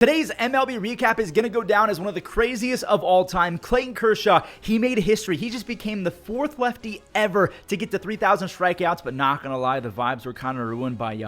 Today's MLB recap is going to go down as one of the craziest of all time. Clayton Kershaw, he made history. He just became the fourth lefty ever to get to 3,000 strikeouts, but not going to lie, the vibes were kind of ruined by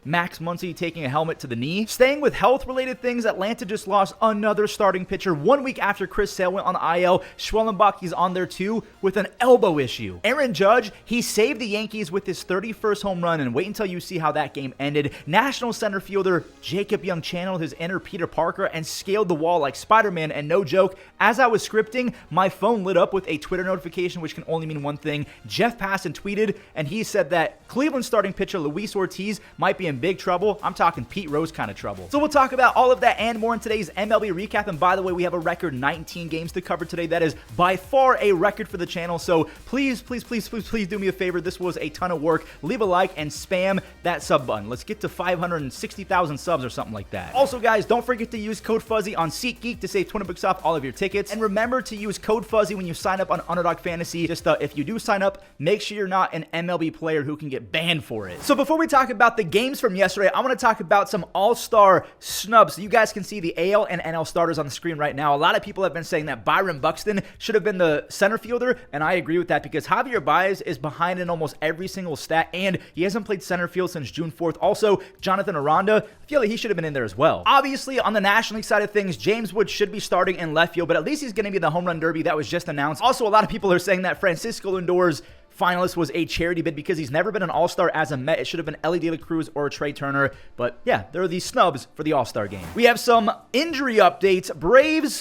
Max Muncy taking a helmet to the knee. Staying with health-related things, Atlanta just lost another starting pitcher 1 week after Chris Sale went on the IL. Schwellenbach, he's on there too with an elbow issue. Aaron Judge, he saved the Yankees with his 31st home run, and wait until you see how that game ended. National center fielder Jacob Young channeled his inner Peter Parker and scaled the wall like Spider-Man, and no joke, as I was scripting, my phone lit up with a Twitter notification, which can only mean one thing. Jeff Passan tweeted, and he said that Cleveland starting pitcher Luis Ortiz might be in big trouble. I'm talking Pete Rose kind of trouble. So we'll talk about all of that and more in today's MLB recap. And by the way, we have a record 19 games to cover today. That is by far a record for the channel. So please do me a favor. This was a ton of work. Leave a like and spam that sub button. Let's get to 560,000 subs or something like that. Also, guys, don't forget to use code Fuzzy on SeatGeek to save 20 bucks off all of your tickets. And remember to use code Fuzzy when you sign up on Underdog Fantasy. Just if you do sign up, make sure you're not an MLB player who can get banned for it. So before we talk about the games from yesterday, I want to talk about some all-star snubs. So you guys can see the AL and NL starters on the screen right now. A lot of people have been saying that Byron Buxton should have been the center fielder, and I agree with that because Javier Baez is behind in almost every single stat, and he hasn't played center field since June 4th. Also, Jonathan Aranda, I feel like he should have been in there as well. Obviously, on the National League side of things, James Wood should be starting in left field, but at least he's going to be in the home run derby that was just announced. Also, a lot of people are saying that Francisco Lindor's finalist was a charity bid because he's never been an all-star as a Met. It should have been Ellie De La Cruz or Trey Turner. But yeah, there are these snubs for the all-star game. We have some injury updates. Braves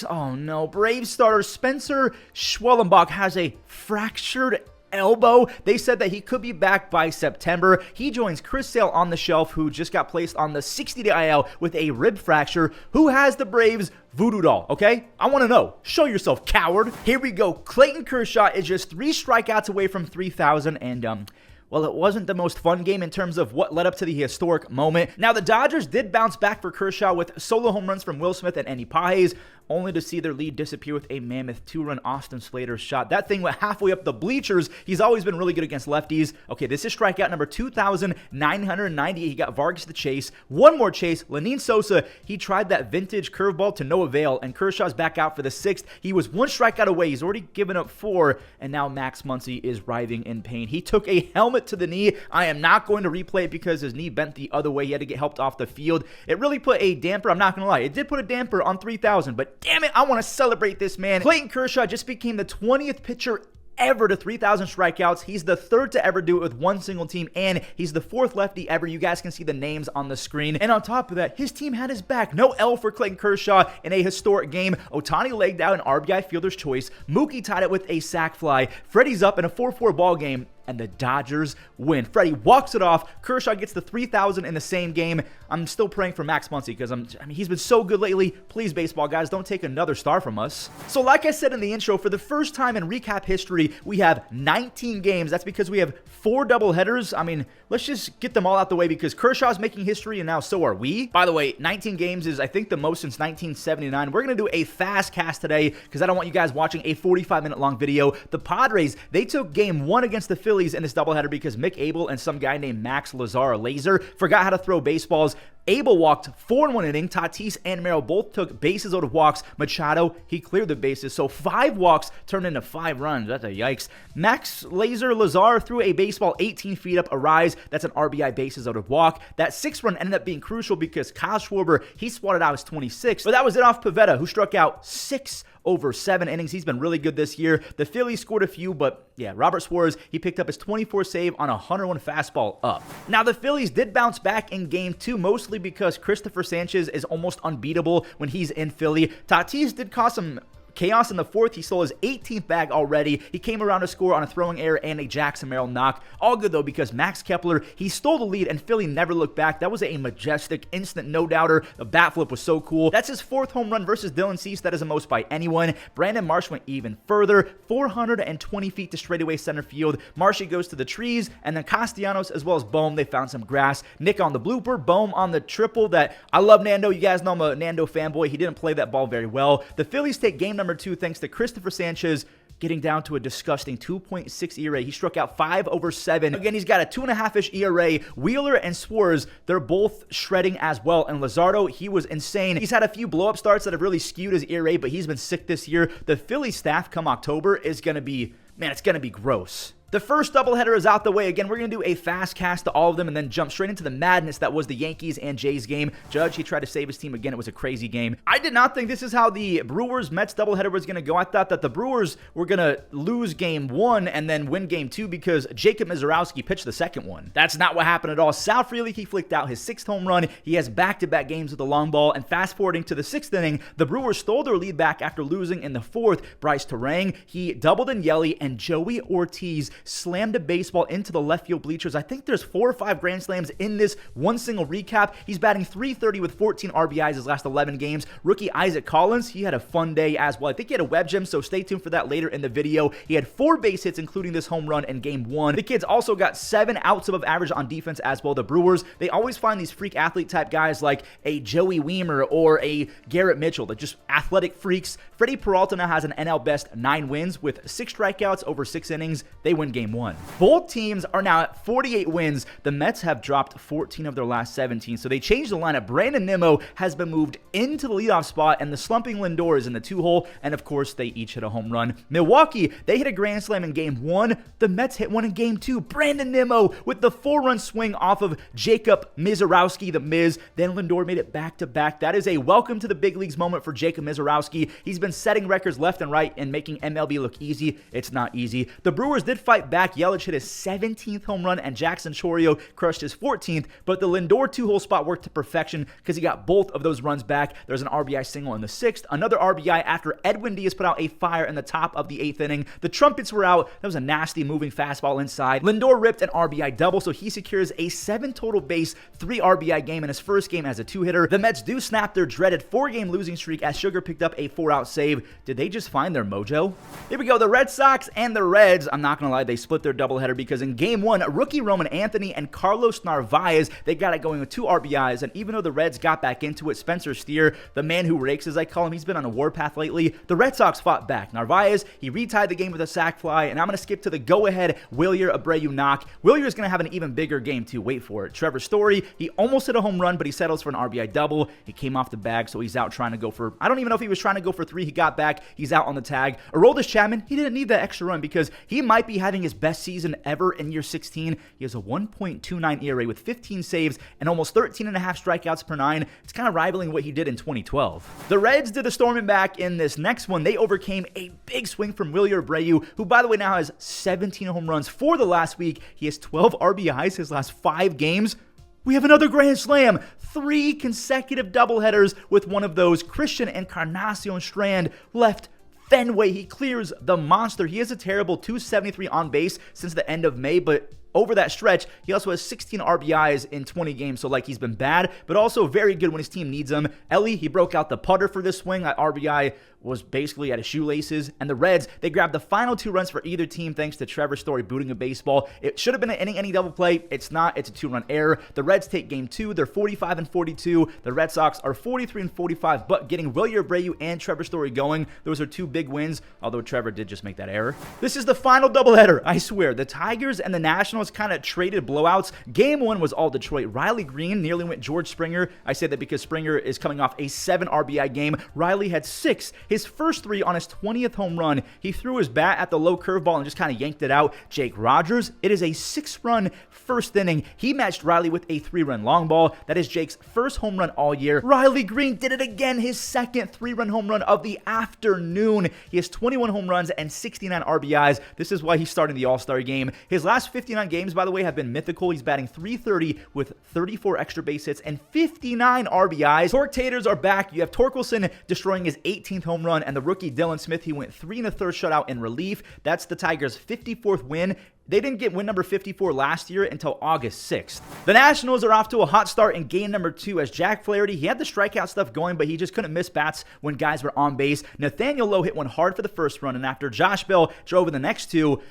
starter Spencer Schwellenbach has a fractured elbow. They said that he could be back by September. He joins Chris Sale on the shelf, who just got placed on the 60-day IL with a rib fracture. Who has the Braves voodoo doll, okay? I want to know. Show yourself, coward. Here we go. Clayton Kershaw is just 3 strikeouts away from 3,000, and well, it wasn't the most fun game in terms of what led up to the historic moment. Now, the Dodgers did bounce back for Kershaw with solo home runs from Will Smith and Andy Pages, only to see their lead disappear with a mammoth 2-run Austin Slater shot. That thing went halfway up the bleachers. He's always been really good against lefties. Okay, this is strikeout number 2,998. He got Vargas to chase. One more chase. Lenyn Sosa, he tried that vintage curveball to no avail, and Kershaw's back out for the 6th. He was 1 strikeout away. He's already given up 4, and now Max Muncy is writhing in pain. He took a helmet to the knee. I am not going to replay it because his knee bent the other way. He had to get helped off the field. It really put a damper, I'm not going to lie, it did put a damper on 3,000, but damn it, I want to celebrate this man. Clayton Kershaw just became the 20th pitcher ever to 3,000 strikeouts. He's the 3rd to ever do it with one single team, and he's the 4th lefty ever. You guys can see the names on the screen. And on top of that, his team had his back. No L for Clayton Kershaw in a historic game. Ohtani legged out an RBI fielder's choice. Mookie tied it with a sac fly. Freddie's up in a 4-4 ball game, and the Dodgers win. Freddie walks it off. Kershaw gets the 3,000 in the same game. I'm still praying for Max Muncy because he's been so good lately. Please, baseball guys, don't take another star from us. So like I said in the intro, for the first time in recap history, we have 19 games. That's because we have 4 doubleheaders. Let's just get them all out the way because Kershaw's making history, and now so are we. By the way, 19 games is, I think, the most since 1979. We're going to do a fast cast today because I don't want you guys watching a 45-minute long video. The Padres, they took game 1 against the Phillies in this doubleheader because Mick Abel and some guy named Max Laser forgot how to throw baseballs. Abel walked 4 in 1 inning. Tatis and Merrill both took bases out of walks. Machado, he cleared the bases. So 5 walks turned into 5 runs. That's a yikes. Max Lazar threw a baseball 18 feet up a rise. That's an RBI bases out of walk. That 6th run ended up being crucial because Kyle Schwarber, he swatted out his 26th. But that was it off Pivetta, who struck out 6 over 7 innings. He's been really good this year. The Phillies scored a few, but yeah, Robert Suarez, he picked up his 24th save on a 101 fastball up. Now, the Phillies did bounce back in game 2, mostly because Cristopher Sanchez is almost unbeatable when he's in Philly. Tatis did cause some chaos in the 4th. He stole his 18th bag already. He came around to score on a throwing error and a Jackson Merrill knock. All good, though, because Max Kepler, he stole the lead, and Philly never looked back. That was a majestic, instant no-doubter. The bat flip was so cool. That's his 4th home run versus Dylan Cease. That is the most by anyone. Brandon Marsh went even further, 420 feet to straightaway center field. Marshy goes to the trees, and then Castellanos as well as Bohm, they found some grass. Nick on the blooper, Bohm on the triple. That I love Nando. You guys know I'm a Nando fanboy. He didn't play that ball very well. The Phillies take game number 2 thanks to Cristopher Sanchez getting down to a disgusting 2.6 ERA. He struck out 5 over 7. Again, he's got a 2.5-ish ERA. Wheeler and Swerz, they're both shredding as well. And Luzardo, he was insane. He's had a few blow-up starts that have really skewed his ERA, but he's been sick this year. The Philly staff come October is going to be, man, it's going to be gross. The first doubleheader is out the way. Again, we're going to do a fast cast to all of them and then jump straight into the madness that was the Yankees and Jays game. Judge, he tried to save his team again. It was a crazy game. I did not think this is how the Brewers-Mets doubleheader was going to go. I thought that the Brewers were going to lose game 1 and then win game 2 because Jacob Misiorowski pitched the second one. That's not what happened at all. Sal Frelick, he flicked out his 6th home run. He has back-to-back games with the long ball. And fast forwarding to the 6th inning, the Brewers stole their lead back after losing in the 4th. Bryce Terang, he doubled in Yelly, and Joey Ortiz slammed a baseball into the left field bleachers. I think there's 4 or 5 grand slams in this one single recap. He's batting .330 with 14 RBIs his last 11 games. Rookie Isaac Collins, he had a fun day as well. I think he had a web gem, so stay tuned for that later in the video. He had 4 base hits, including this home run in game 1. The kids also got 7 outs above average on defense as well. The Brewers, they always find these freak athlete type guys like a Joey Weimer or a Garrett Mitchell. They're just athletic freaks. Freddie Peralta now has an NL best 9 wins with 6 strikeouts over 6 innings. They win game 1. Both teams are now at 48 wins. The Mets have dropped 14 of their last 17, so they changed the lineup. Brandon Nimmo has been moved into the leadoff spot, and the slumping Lindor is in the 2-hole, and of course, they each hit a home run. Milwaukee, they hit a grand slam in game 1. The Mets hit one in game 2. Brandon Nimmo with the 4-run swing off of Jacob Misiorowski, the Miz. Then Lindor made it back-to-back. That is a welcome to the big leagues moment for Jacob Misiorowski. He's been setting records left and right and making MLB look easy. It's not easy. The Brewers did fight back. Yelich hit his 17th home run, and Jackson Chourio crushed his 14th, but the Lindor 2-hole spot worked to perfection because he got both of those runs back. There's an RBI single in the 6th, another RBI after Edwin Diaz put out a fire in the top of the 8th inning. The trumpets were out. That was a nasty moving fastball inside. Lindor ripped an RBI double, so he secures a 7 total base, 3 RBI game in his first game as a 2-hitter. The Mets do snap their dreaded 4-game losing streak as Sugar picked up a 4-out save. Did they just find their mojo? Here we go. The Red Sox and the Reds, I'm not going to lie, they split their doubleheader because in game 1, rookie Roman Anthony and Carlos Narvaez, they got it going with 2 RBIs, and even though the Reds got back into it, Spencer Steer, the man who rakes as I call him, he's been on a warpath lately. The Red Sox fought back. Narvaez, he retied the game with a sac fly, and I'm going to skip to the go-ahead Wilyer Abreu knock. Wilyer is going to have an even bigger game too. Wait for it. Trevor Story, he almost hit a home run, but he settles for an RBI double. He came off the bag, so he's out trying to go for, I don't even know if he was trying to go for 3. He got back. He's out on the tag. Aroldis Chapman, he didn't need that extra run because he might be having his best season ever in year 16. He has a 1.29 ERA with 15 saves and almost 13.5 strikeouts per 9. It's kind of rivaling what he did in 2012. The Reds did the storming back in this next one. They overcame a big swing from Wilyer Abreu, who, by the way, now has 17 home runs for the last week. He has 12 RBIs his last 5 games. We have another grand slam. 3 consecutive doubleheaders with one of those. Christian Encarnacion-Strand left Fenway. He clears the monster. He has a terrible 273 on base since the end of May, but over that stretch, he also has 16 RBIs in 20 games, so like he's been bad, but also very good when his team needs him. Ellie, he broke out the putter for this swing. That RBI was basically at his shoelaces, and the Reds, they grabbed the final 2 runs for either team thanks to Trevor Story booting a baseball. It should have been an any double play. It's not. It's a 2-run error. The Reds take game 2. They're 45-42. The Red Sox are 43-45, but getting Wilyer Abreu and Trevor Story going, those are 2 big wins, although Trevor did just make that error. This is the final doubleheader, I swear. The Tigers and the Nationals kind of traded blowouts. Game 1 was all Detroit. Riley Greene nearly went George Springer. I say that because Springer is coming off a 7 RBI game. Riley had 6. His first 3 on his 20th home run. He threw his bat at the low curveball and just kind of yanked it out. Jake Rogers, it is a 6-run first inning. He matched Riley with a 3-run long ball. That is Jake's first home run all year. Riley Greene did it again, his second 3-run home run of the afternoon. He has 21 home runs and 69 RBIs. This is why he's starting the All-Star game. His last 59 games, by the way, have been mythical. He's batting .330 with 34 extra base hits and 59 RBIs. Torque Taters are back. You have Torkelson destroying his 18th home run, and the rookie Dylan Smith, he went 3 1/3 shutout in relief. That's the Tigers' 54th win They didn't get win number 54 last year until August 6th. The Nationals are off to a hot start in game number 2 as Jack Flaherty, he had the strikeout stuff going, but he just couldn't miss bats when guys were on base. Nathaniel Lowe hit one hard for the first run, and after Josh Bell drove in the next two,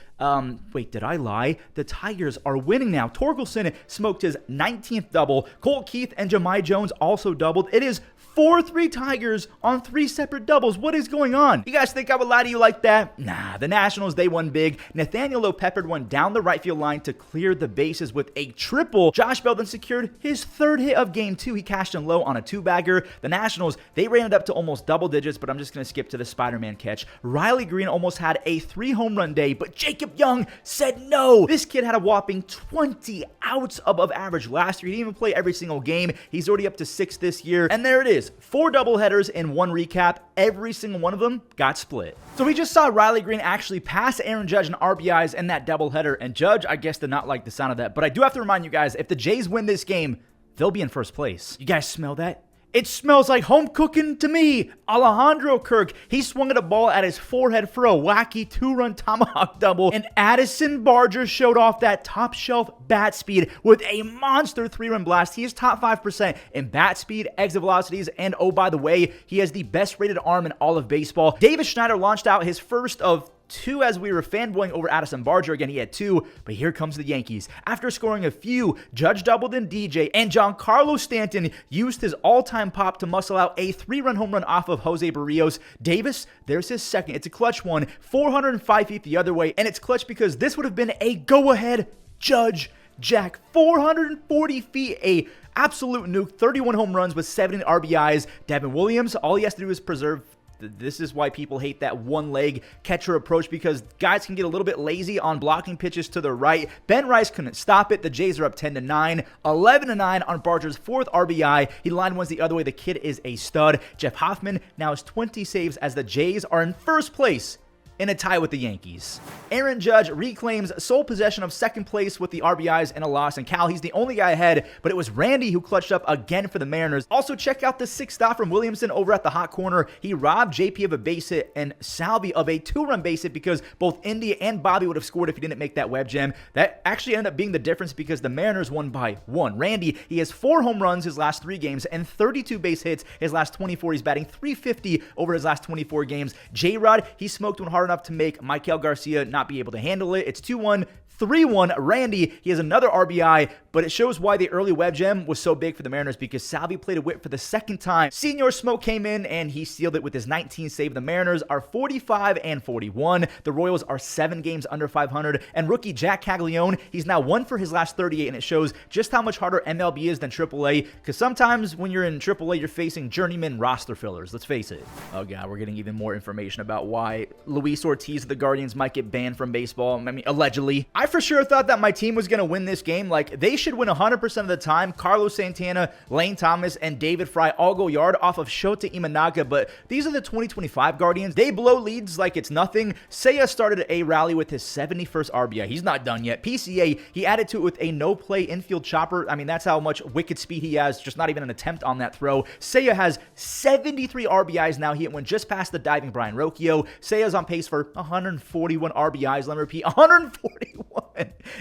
wait, did I lie? The Tigers are winning now. Torkelson smoked his 19th double. Colt Keith and Jahmai Jones also doubled. It is 4-3 Tigers on 3 separate doubles. What is going on? You guys think I would lie to you like that? Nah, the Nationals, they won big. Nathaniel Lowe peppered one down the right field line to clear the bases with a triple. Josh Bell then secured his 3rd hit of game 2. He cashed in low on a 2-bagger. The Nationals, they ran it up to almost double digits, but I'm just going to skip to the Spider-Man catch. Riley Greene almost had a 3-home run day, but Jacob Young said no. This kid had a whopping 20 outs above average last year. He didn't even play every single game. He's already up to 6 this year. And there it is. 4 doubleheaders in 1 recap. Every single one of them got split. So we just saw Riley Greene actually pass Aaron Judge in RBIs in that doubleheader, and Judge, I guess, did not like the sound of that. But I do have to remind you guys, if the Jays win this game, they'll be in first place. You guys smell that? It smells like home cooking to me. Alejandro Kirk, he swung at a ball at his forehead for a wacky 2-run tomahawk double, and Addison Barger showed off that top shelf bat speed with a monster 3-run blast. He is top 5% in bat speed, exit velocities, and oh, by the way, he has the best rated arm in all of baseball. Davis Schneider launched out his first of 2 as we were fanboying over Addison Barger. Again, he had 2, but here comes the Yankees. After scoring a few, Judge doubled in DJ, and Giancarlo Stanton used his all-time pop to muscle out a 3-run home run off of Jose Barrios. Davis, there's his second. It's a clutch one, 405 feet the other way, and it's clutch because this would have been a go-ahead Judge Jack. 440 feet, a absolute nuke, 31 home runs with 70 RBIs. Devin Williams, all he has to do is preserve. This is why people hate that one-leg catcher approach, because guys can get a little bit lazy on blocking pitches to the right. Ben Rice couldn't stop it. The Jays are up 10-9, 11-9 on Barger's 4th RBI. He lined ones the other way. The kid is a stud. Jeff Hoffman now has 20 saves as the Jays are in first place in a tie with the Yankees. Aaron Judge reclaims sole possession of second place with the RBIs and a loss. And Cal, he's the only guy ahead, but it was Randy who clutched up again for the Mariners. Also, check out the 6th stop from Williamson over at the hot corner. He robbed JP of a base hit and Salvi of a 2-run base hit because both Indy and Bobby would have scored if he didn't make that web gem. That actually ended up being the difference because the Mariners won by 1. Randy, he has 4 home runs his last 3 games and 32 base hits his last 24. He's batting .350 over his last 24 games. J-Rod, he smoked one hard enough to make Michael Garcia not be able to handle it. It's 2-1. 3-1. Randy, he has another RBI, but it shows why the early web gem was so big for the Mariners because Salvi played a whip for the 2nd time. Senior Smoke came in and he sealed it with his 19th save. The Mariners are 45-41. The Royals are 7 games under 500. And rookie Jack Caglione, he's now 1 for his last 38, and it shows just how much harder MLB is than AAA, because sometimes when you're in AAA, you're facing journeyman roster fillers. Let's face it. Oh God, we're getting even more information about why Luis Ortiz of the Guardians might get banned from baseball. I mean, allegedly. I for sure thought that my team was going to win this game. Like, they should win 100% of the time. Carlos Santana, Lane Thomas, and David Fry all go yard off of Shota Imanaga, but these are the 2025 Guardians. They blow leads like it's nothing. Seiya started a rally with his 71st RBI. He's not done yet. PCA, he added to it with a no-play infield chopper. I mean, that's how much wicked speed he has. Just not even an attempt on that throw. Seiya has 73 RBIs now. He went just past the diving Brian Rocchio. Seiya's on pace for 141 RBIs. Let me repeat, 141.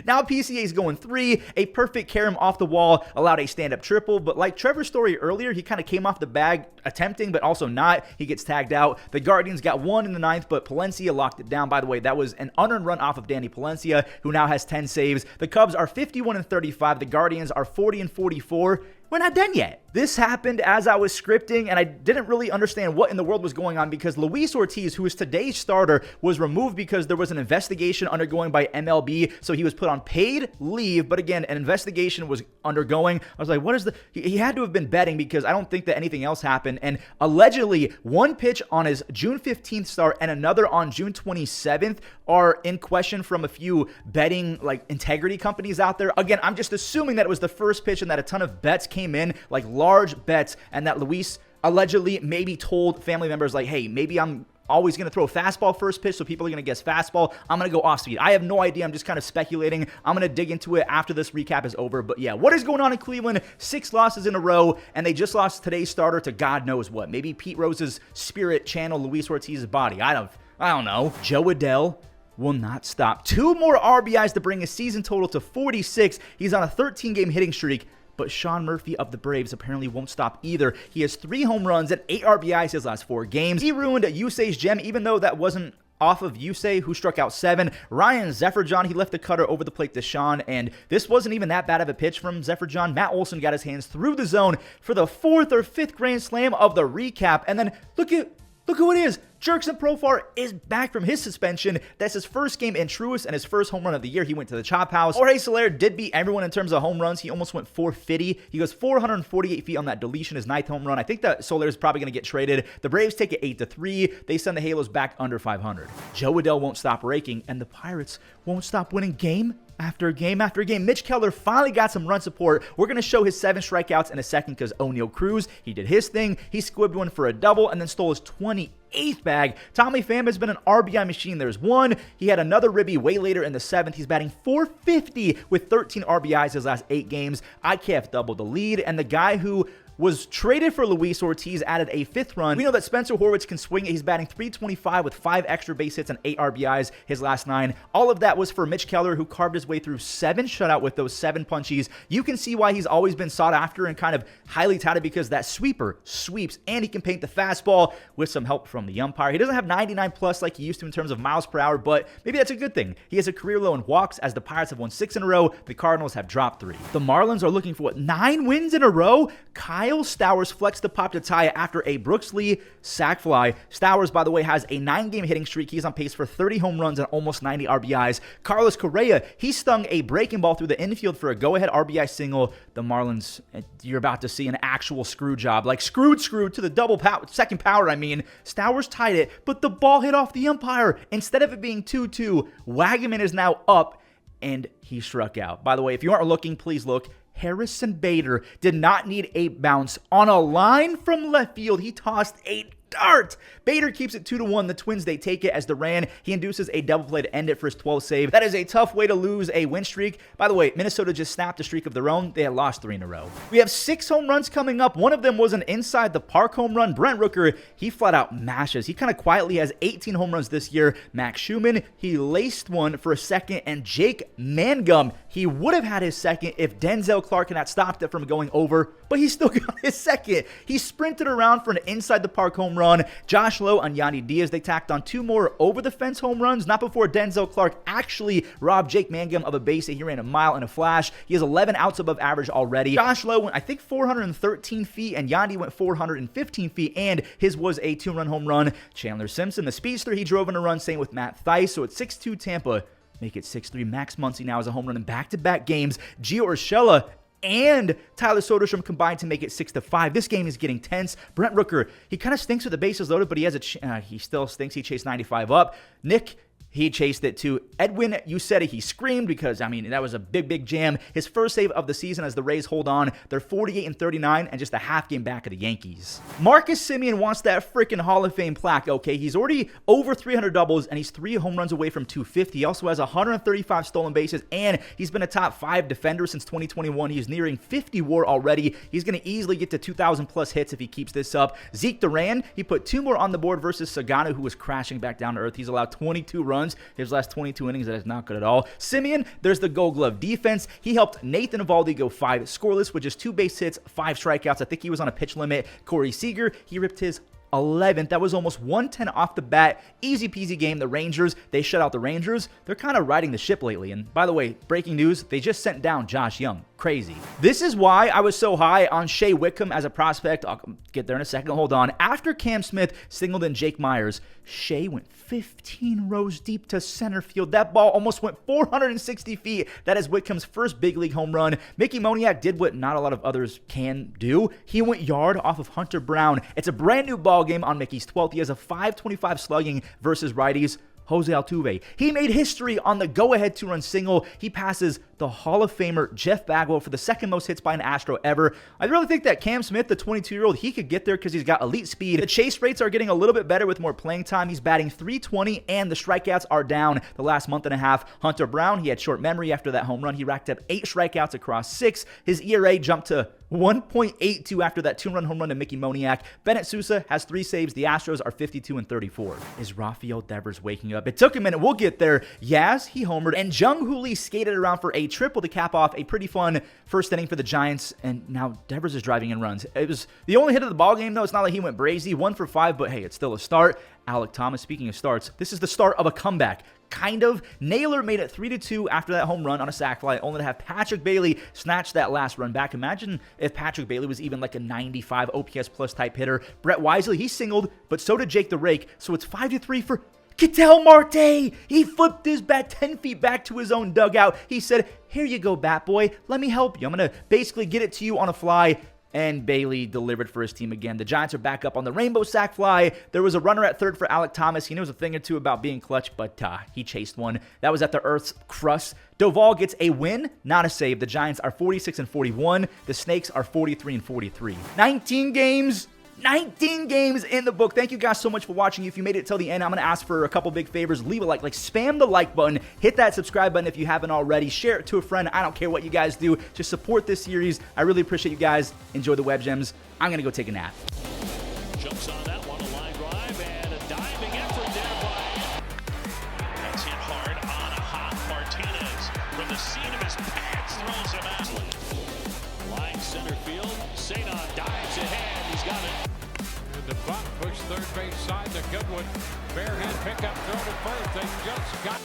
Now PCA is going 3. A perfect carom off the wall allowed a stand-up triple, but like Trevor's story earlier, he kind of came off the bag attempting, but also not. He gets tagged out. The Guardians got 1 in the 9th, but Palencia locked it down. By the way, that was an unearned run off of Danny Palencia, who now has 10 saves. The Cubs are 51-35. The Guardians are 40-44. We're not done yet. This happened as I was scripting, and I didn't really understand what in the world was going on because Luis Ortiz, who is today's starter, was removed because there was an investigation undergoing by MLB, so he was put on paid leave, but again, an investigation was undergoing. I was like, what is the... He had to have been betting because I don't think that anything else happened, and allegedly, one pitch on his June 15th start and another on June 27th are in question from a few betting, like, integrity companies out there. Again, I'm just assuming that it was the first pitch and that a ton of bets came in, like large bets, and that Luis allegedly maybe told family members like, hey, maybe I'm always going to throw a fastball first pitch, so people are going to guess fastball. I'm going to go off speed. I have no idea. I'm just kind of speculating. I'm going to dig into it after this recap is over. But yeah, what is going on in Cleveland? 6 losses in a row, and they just lost today's starter to God knows what. Maybe Pete Rose's spirit channeled Luis Ortiz's body. I don't know. Joe Adell, will not stop. 2 more RBIs to bring his season total to 46. He's on a 13-game hitting streak. But Sean Murphy of the Braves apparently won't stop either. He has 3 home runs and 8 RBIs his last 4 games. He ruined Yusei's gem, even though that wasn't off of Yusei, who struck out 7. Ryan Zephyr-John, he left the cutter over the plate to Sean, and this wasn't even that bad of a pitch from Zephyr-John. Matt Olson got his hands through the zone for the 4th or 5th grand slam of the recap. And then look who it is. Jerkson Profar is back from his suspension. That's his first game in Truist and his first home run of the year. He went to the chop house. Jorge Soler did beat everyone in terms of home runs. He almost went 450. He goes 448 feet on that deletion, his 9th home run. I think that Soler is probably going to get traded. The Braves take it 8-3. They send the Halos back under 500. Joe Adell won't stop raking, and the Pirates won't stop winning game after game after game. Mitch Keller finally got some run support. We're going to show his 7 strikeouts in a second because O'Neal Cruz, he did his thing. He squibbed one for a double and then stole his 28th bag. Tommy Pham has been an RBI machine. There's 1. He had another ribby way later in the 7th. He's batting .450 with 13 RBIs his last 8 games. IKF doubled the lead, and the guy who was traded for Luis Ortiz added a 5th run. We know that Spencer Horwitz can swing it. He's batting .325 with 5 extra base hits and 8 RBIs his last 9. All of that was for Mitch Keller, who carved his way through 7 shutout with those 7 punchies. You can see why he's always been sought after and kind of highly touted, because that sweeper sweeps and he can paint the fastball with some help from the umpire. He doesn't have 99 plus like he used to in terms of miles per hour, but maybe that's a good thing. He has a career low in walks as the Pirates have won 6 in a row. The Cardinals have dropped 3. The Marlins are looking for 9 wins in a row? Kyle Stowers flexed the pop to tie it after a Brooks Lee sac fly. Stowers, by the way, has a 9-game hitting streak. He's on pace for 30 home runs and almost 90 RBIs. Carlos Correa, he stung a breaking ball through the infield for a go-ahead RBI single. The Marlins, you're about to see an actual screw job. Like screwed to the double power, second power, I mean. Stowers tied it, but the ball hit off the umpire. Instead of it being 2-2, Wagaman is now up, and he struck out. By the way, if you aren't looking, please look. Harrison Bader did not need a bounce. On a line from left field, he tossed a dart. Bader keeps it 2-1. The Twins, they take it as Duran. He induces a double play to end it for his 12th save. That is a tough way to lose a win streak. By the way, Minnesota just snapped a streak of their own. They had lost 3 in a row. We have 6 home runs coming up. One of them was an inside the park home run. Brent Rooker, he flat out mashes. He kind of quietly has 18 home runs this year. Max Schumann, he laced one for a second. And Jake Mangum, he would have had his second if Denzel Clark had not stopped it from going over, but he still got his second. He sprinted around for an inside the park home run. Josh Lowe and Yandy Diaz, they tacked on 2 more over-the-fence home runs, not before Denzel Clark actually robbed Jake Mangum of a base hit. He ran a mile in a flash. He has 11 outs above average already. Josh Lowe went, I think, 413 feet, and Yandy went 415 feet, and his was a 2-run home run. Chandler Simpson, the speedster, he drove in a run, same with Matt Theis, so it's 6-2 Tampa. Make it 6-3. Max Muncy now has a home run in back-to-back games. Gio Urshela and Tyler Soderstrom combined to make it 6-5. This game is getting tense. Brent Rooker, he kind of stinks with the bases loaded, but he has he still stinks. He chased 95 up. Nick, he chased it too. Edwin Ucedi, he screamed because, I mean, that was a big jam. His first save of the season as the Rays hold on. They're 48-39 and just a half game back of the Yankees. Marcus Semien wants that freaking Hall of Fame plaque, okay? He's already over 300 doubles and he's 3 home runs away from 250. He also has 135 stolen bases and he's been a top 5 defender since 2021. He's nearing 50 WAR already. He's going to easily get to 2,000 plus hits if he keeps this up. Zeke Duran, he put 2 more on the board versus Sagano, who was crashing back down to earth. He's allowed 22 runs. His last 22 innings, that is not good at all. Semien, there's the Gold Glove defense. He helped Nathan Eovaldi go 5 scoreless with just 2 base hits, 5 strikeouts. I think he was on a pitch limit. Corey Seager, he ripped his 11th. That was almost 110 off the bat. Easy peasy game. The Rangers, they shut out the Rangers. They're kind of riding the ship lately. And by the way, breaking news, they just sent down Josh Young. Crazy. This is why I was so high on Shea Whitcomb as a prospect. I'll get there in a second. Hold on. After Cam Smith singled in Jake Myers, Shea went 15 rows deep to center field. That ball almost went 460 feet. That is Whitcomb's first big league home run. Mickey Moniak did what not a lot of others can do. He went yard off of Hunter Brown. It's a brand new ball game on Mickey's 12th. He has a .525 slugging versus righties. Jose Altuve, he made history on the go-ahead 2-run single. He passes the the Hall of Famer Jeff Bagwell for the second most hits by an Astro ever. I really think that Cam Smith, the 22-year-old, he could get there because he's got elite speed. The chase rates are getting a little bit better with more playing time. He's batting .320, and the strikeouts are down the last month and a half. Hunter Brown, he had short memory after that home run. He racked up 8 strikeouts across 6. His ERA jumped to 1.82 after that 2-run home run to Mickey Moniak. Bennett Sousa has 3 saves. The Astros are 52-34. Is Rafael Devers waking up? It took a minute. We'll get there. Yaz, he homered, and Jung Hoo Lee skated around for a triple to cap off a pretty fun first inning for the Giants, and now Devers is driving in runs. It was the only hit of the ball game, though. It's not like he went brazy. 1 for 5, but hey, it's still a start. Alec Thomas, speaking of starts, this is the start of a comeback. Kind of. Naylor made it 3-2 after that home run on a sac fly, only to have Patrick Bailey snatch that last run back. Imagine if Patrick Bailey was even like a 95 OPS plus type hitter. Brett Wisely, he singled, but so did Jake the Rake, so it's 5-3 for Ketel Marte. He flipped his bat 10 feet back to his own dugout. He said, "Here you go, bat boy. Let me help you. I'm going to basically get it to you on a fly." And Bailey delivered for his team again. The Giants are back up on the rainbow sac fly. There was a runner at third for Alec Thomas. He knows a thing or two about being clutch, but he chased one. That was at the Earth's crust. Doval gets a win, not a save. The Giants are 46-41. The Snakes are 43-43. 19 games in the book. Thank you guys so much for watching. If you made it till the end, I'm going to ask for a couple big favors. Leave a like, spam the like button, hit that subscribe button if you haven't already, share it to a friend. I don't care what you guys do. Just support this series. I really appreciate you guys. Enjoy the web gems. I'm going to go take a nap. Jumps on that one, a line drive, and a diving effort there by... That's hit hard on a hot Martinez. From the seat of his pants, throws him out. Line center field, Sadon dives ahead. He's got it. The bunt push third base side to Goodwin. Barehand pickup throw to first. They just got...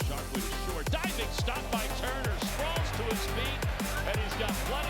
Sharp with his short. Diving stop by Turner. Sprawls to his feet, and he's got plenty of...